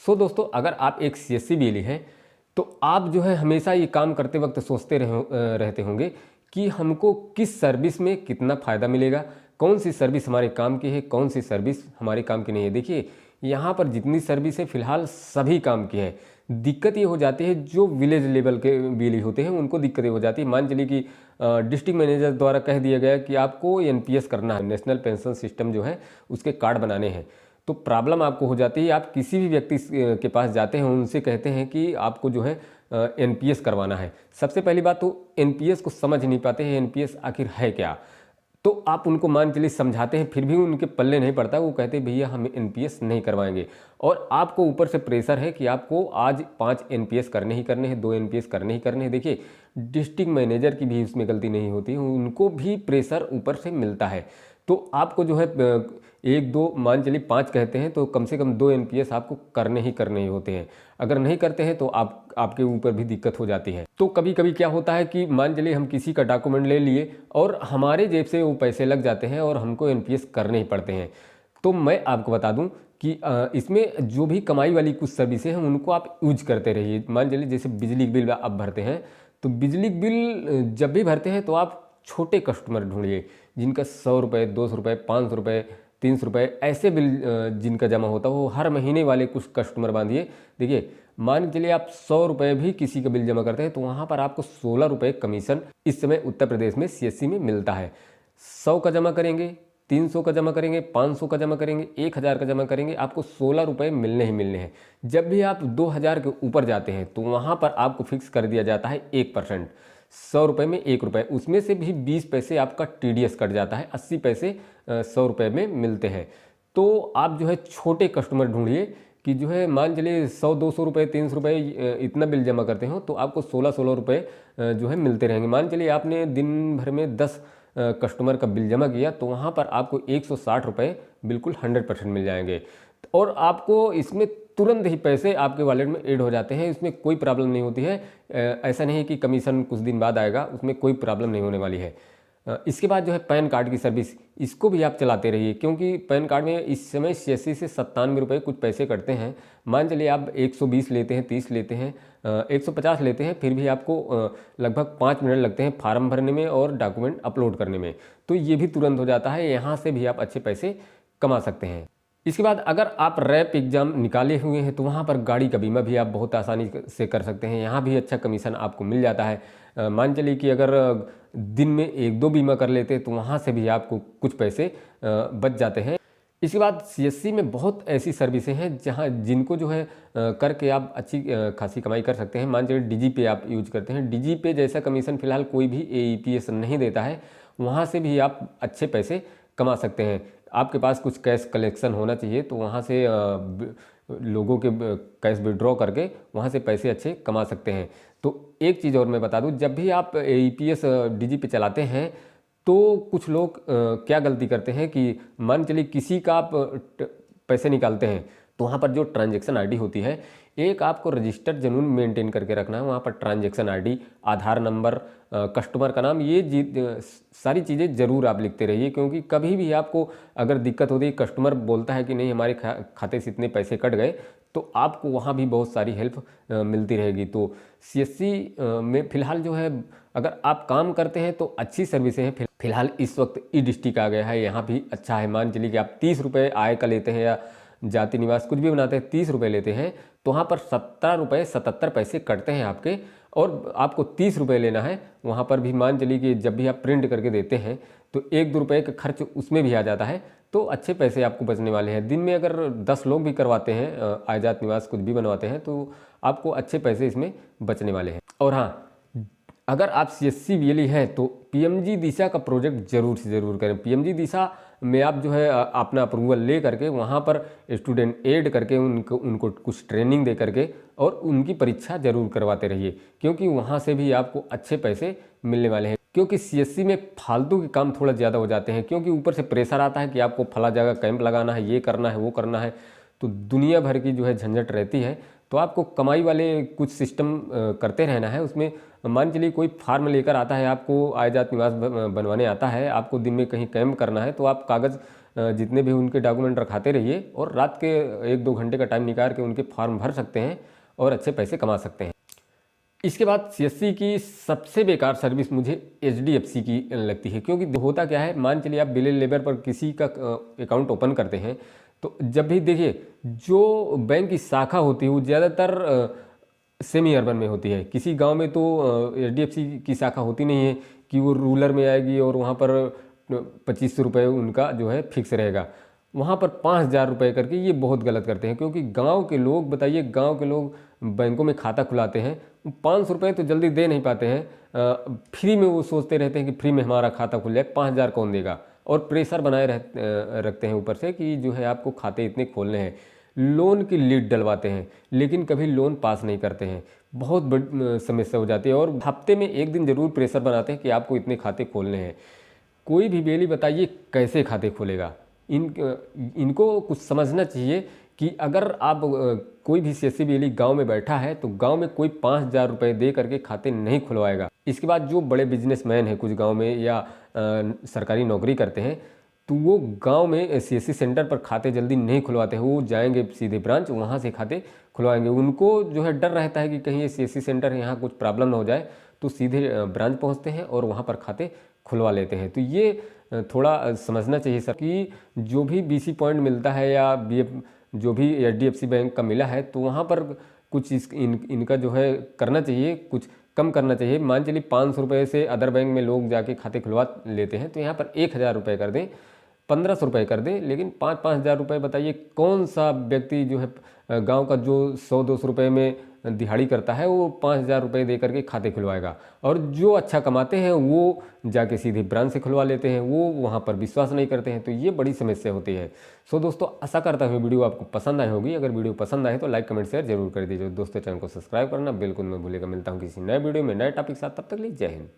दोस्तों, अगर आप एक सीएससी बीएलई हैं तो आप जो है हमेशा ये काम करते वक्त सोचते रहते होंगे कि हमको किस सर्विस में कितना फ़ायदा मिलेगा, कौन सी सर्विस हमारे काम की है, कौन सी सर्विस हमारे काम की नहीं है। देखिए, यहाँ पर जितनी सर्विस है फिलहाल सभी काम की है। दिक्कत ये हो जाती है जो विलेज लेवल के बीएलई होते हैं उनको दिक्कतें हो जाती है। मान चलिए कि डिस्ट्रिक्ट मैनेजर द्वारा कह दिया गया कि आपको एनपीएस करना है, नेशनल पेंशन सिस्टम जो है उसके कार्ड बनाने हैं, तो प्रॉब्लम आपको हो जाती है। आप किसी भी व्यक्ति के पास जाते हैं, उनसे कहते हैं कि आपको जो है एनपीएस करवाना है। सबसे पहली बात तो एनपीएस को समझ नहीं पाते हैं, एनपीएस आखिर है क्या। तो आप उनको मान चलिए समझाते हैं, फिर भी उनके पल्ले नहीं पड़ता। वो कहते हैं भैया हम एनपीएस नहीं करवाएंगे, और आपको ऊपर से प्रेशर है कि आपको आज 5 एनपीएस करने ही करने हैं, 2 एनपीएस करने ही करने हैं। देखिए, डिस्ट्रिक्ट मैनेजर की भी उसमें गलती नहीं होती, उनको भी प्रेशर ऊपर से मिलता है। तो आपको जो है 1 2 मान चलिए 5 कहते हैं तो कम से कम 2 एनपीएस आपको करने ही होते हैं। अगर नहीं करते हैं तो आपके ऊपर भी दिक्कत हो जाती है। तो कभी कभी क्या होता है कि मान चलिए हम किसी का डॉक्यूमेंट ले लिए और हमारे जेब से वो पैसे लग जाते हैं और हमको एनपीएस करने ही पड़ते हैं। तो मैं आपको बता दूं कि इसमें जो भी कमाई वाली कुछ सर्विसें हैं उनको आप यूज करते रहिए। मान चलिए जैसे बिजली बिल आप भरते हैं, तो बिजली बिल जब भी भरते हैं तो आप छोटे कस्टमर ढूंढिए जिनका 100 रुपये, 200 रुपये, 500 रुपये, 300 रुपये ऐसे बिल जिनका जमा होता हो, हर महीने वाले कुछ कस्टमर बांधिए। देखिए, मान के चलिए आप 100 रुपये भी किसी का बिल जमा करते हैं तो वहाँ पर आपको 16 रुपये कमीशन इस समय उत्तर प्रदेश में सीएससी में मिलता है। 100 का जमा करेंगे, 300 का जमा करेंगे, 500 का जमा करेंगे, 1000 का जमा करेंगे, आपको 16 रुपये मिलने ही मिलने हैं। जब भी आप 2000 के ऊपर जाते हैं तो वहाँ पर आपको फिक्स कर दिया जाता है 1%। 100 रुपये में 1 रुपये, उसमें से भी 20 पैसे आपका टीडीएस कट जाता है, 80 पैसे 100 रुपये में मिलते हैं। तो आप जो है छोटे कस्टमर ढूंढिए कि जो है मान चलिए 100-200 रुपये, 300 रुपये इतना बिल जमा करते हो तो आपको 16-16 रुपये जो है मिलते रहेंगे। मान चलिए आपने दिन भर में 10 कस्टमर का बिल जमा किया तो वहाँ पर आपको 160 रुपये बिल्कुल 100% मिल जाएंगे, और आपको इसमें तुरंत ही पैसे आपके वॉलेट में ऐड हो जाते हैं। इसमें कोई प्रॉब्लम नहीं होती है। ऐसा नहीं है कि कमीशन कुछ दिन बाद आएगा, उसमें कोई प्रॉब्लम नहीं होने वाली है। इसके बाद जो है पैन कार्ड की सर्विस, इसको भी आप चलाते रहिए, क्योंकि पैन कार्ड में इस समय 86 से 97 रुपये कुछ पैसे कटते हैं। मान चलिए आप 120 लेते हैं, 30 लेते हैं, 150 लेते हैं, फिर भी आपको लगभग 5 मिनट लगते हैं फार्म भरने में और डॉक्यूमेंट अपलोड करने में। तो ये भी तुरंत हो जाता है, यहाँ से भी आप अच्छे पैसे कमा सकते हैं। इसके बाद अगर आप रैप एग्ज़ाम निकाले हुए हैं तो वहाँ पर गाड़ी का बीमा भी आप बहुत आसानी से कर सकते हैं, यहाँ भी अच्छा कमीशन आपको मिल जाता है। मान चलिए कि अगर दिन में 1-2 बीमा कर लेते हैं तो वहाँ से भी आपको कुछ पैसे बच जाते हैं। इसके बाद सीएससी में बहुत ऐसी सर्विसें हैं जहाँ जिनको जो है करके आप अच्छी खासी कमाई कर सकते हैं। मान चलिए डीजी पे आप यूज करते हैं, डीजी पे जैसा कमीशन फिलहाल कोई भी एईपीएस नहीं देता है, वहाँ से भी आप अच्छे पैसे कमा सकते हैं। आपके पास कुछ कैश कलेक्शन होना चाहिए तो वहाँ से लोगों के कैश विड्रॉ करके वहाँ से पैसे अच्छे कमा सकते हैं। तो एक चीज़ और मैं बता दूं, जब भी आप एईपीएस डीजी पे चलाते हैं तो कुछ लोग क्या गलती करते हैं कि मान चलिए किसी का आप पैसे निकालते हैं तो वहाँ पर जो ट्रांजैक्शन आईडी होती है, एक आपको रजिस्टर्ड जरूर मेंटेन करके रखना है। वहाँ पर ट्रांजैक्शन आईडी, आधार नंबर, कस्टमर का नाम, ये सारी चीज़ें ज़रूर आप लिखते रहिए, क्योंकि कभी भी आपको अगर दिक्कत होती है, कस्टमर बोलता है कि नहीं हमारे खाते से इतने पैसे कट गए, तो आपको वहाँ भी बहुत सारी हेल्प मिलती रहेगी। तो सीएससी में फ़िलहाल जो है अगर आप काम करते हैं तो अच्छी सर्विसें हैं। फिलहाल इस वक्त ई डिस्ट्रिक्ट आ गया है, यहाँ भी अच्छा है। मान चलिए कि आप 30 रुपये आय का लेते हैं या जाति निवास कुछ भी बनाते हैं, 30 रुपये लेते हैं तो वहाँ पर 17 रुपये 77 पैसे कटते हैं आपके, और आपको 30 रुपये लेना है। वहाँ पर भी मान चलिए कि जब भी आप प्रिंट करके देते हैं तो 1-2 रुपये का खर्च उसमें भी आ जाता है, तो अच्छे पैसे आपको बचने वाले हैं। दिन में अगर 10 लोग भी करवाते हैं, आय जाति निवास कुछ भी बनवाते हैं, तो आपको अच्छे पैसे इसमें बचने वाले हैं। और हाँ, अगर आप सीएससी बीएलई हैं तो पीएमजी दिशा का प्रोजेक्ट जरूर से ज़रूर करें। पीएमजी दिशा में आप जो है अपना अप्रूवल ले करके वहाँ पर स्टूडेंट ऐड करके उनको कुछ ट्रेनिंग दे करके और उनकी परीक्षा जरूर करवाते रहिए, क्योंकि वहाँ से भी आपको अच्छे पैसे मिलने वाले हैं। क्योंकि सीएससी में फालतू के काम थोड़ा ज़्यादा हो जाते हैं, क्योंकि ऊपर से प्रेशर आता है कि आपको फला जगह कैंप लगाना है, ये करना है, वो करना है, तो दुनिया भर की जो है झंझट रहती है। तो आपको कमाई वाले कुछ सिस्टम करते रहना है। उसमें मान चलिए कोई फार्म लेकर आता है, आपको आय जात निवास बनवाने आता है, आपको दिन में कहीं कैंप करना है, तो आप कागज़ जितने भी उनके डॉक्यूमेंट रखाते रहिए और रात के 1-2 घंटे का टाइम निकाल के उनके फॉर्म भर सकते हैं और अच्छे पैसे कमा सकते हैं। इसके बाद सीएससी की सबसे बेकार सर्विस मुझे एचडीएफसी की लगती है, क्योंकि होता क्या है, मान चलिए आप बिल लेबर पर किसी का अकाउंट ओपन करते हैं, तो जब भी देखिए जो बैंक की शाखा होती है वो ज़्यादातर सेमी अर्बन में होती है। किसी गांव में तो एचडीएफसी की शाखा होती नहीं है कि वो रूरल में आएगी और वहाँ पर 2500 रुपये उनका जो है फिक्स रहेगा, वहाँ पर 5000 रुपये करके। ये बहुत गलत करते हैं, क्योंकि गांव के लोग, बताइए गांव के लोग बैंकों में खाता खुलाते हैं, 500 रुपये तो जल्दी दे नहीं पाते हैं, फ्री में वो सोचते रहते हैं कि फ्री में हमारा खाता खुल जाए, 5000 कौन देगा, और प्रेशर बनाए रखते हैं ऊपर से कि जो है आपको खाते इतने खोलने हैं। लोन की लीड डलवाते हैं लेकिन कभी लोन पास नहीं करते हैं, बहुत बड़ी समस्या हो जाती है। और हफ्ते में एक दिन जरूर प्रेशर बनाते हैं कि आपको इतने खाते खोलने हैं। कोई भी बेली बताइए कैसे खाते खोलेगा? इनको कुछ समझना चाहिए कि अगर आप कोई भी सीएससी बेली गांव में बैठा है तो गांव में कोई 5000 रुपये दे करके खाते नहीं खुलवाएगा। इसके बाद जो बड़े बिजनेसमैन हैं कुछ गांव में या सरकारी नौकरी करते हैं, तो वो गांव में सीएससी सेंटर पर खाते जल्दी नहीं खुलवाते हैं, वो जाएंगे सीधे ब्रांच, वहाँ से खाते खुलवाएंगे। उनको जो है डर रहता है कि कहीं ये सीएससी सेंटर यहाँ कुछ प्रॉब्लम ना हो जाए, तो सीधे ब्रांच पहुँचते हैं और वहाँ पर खाते खुलवा लेते हैं। तो ये थोड़ा समझना चाहिए सर कि जो भी बीसी पॉइंट मिलता है या जो भी एचडीएफसी बैंक का मिला है, तो वहाँ पर कुछ इनका जो है करना चाहिए, कुछ कम करना चाहिए। मान चलिए 500 रुपये से अदर बैंक में लोग जाके खाते खुलवा लेते हैं, तो यहाँ पर 1000 रुपये कर दें, 1500 रुपये कर दें, लेकिन 5-5 हज़ार रुपये बताइए कौन सा व्यक्ति जो है गांव का जो 100-200 रुपये में दिहाड़ी करता है वो 5000 रुपये दे करके खाते खुलवाएगा। और जो अच्छा कमाते हैं वो जाके सीधे ब्रांच से खुलवा लेते हैं, वो वहाँ पर विश्वास नहीं करते हैं। तो ये बड़ी समस्या होती है। सो दोस्तों, आशा करता हूँ वीडियो आपको पसंद आई होगी। अगर वीडियो पसंद आए तो लाइक कमेंट शेयर जरूर कर दीजिए दोस्तों। चैनल को सब्सक्राइब करना बिल्कुल मत भूलिएगा। मिलता हूँ किसी नए वीडियो में नए टॉपिक के साथ, तब तक के लिए जय हिंद।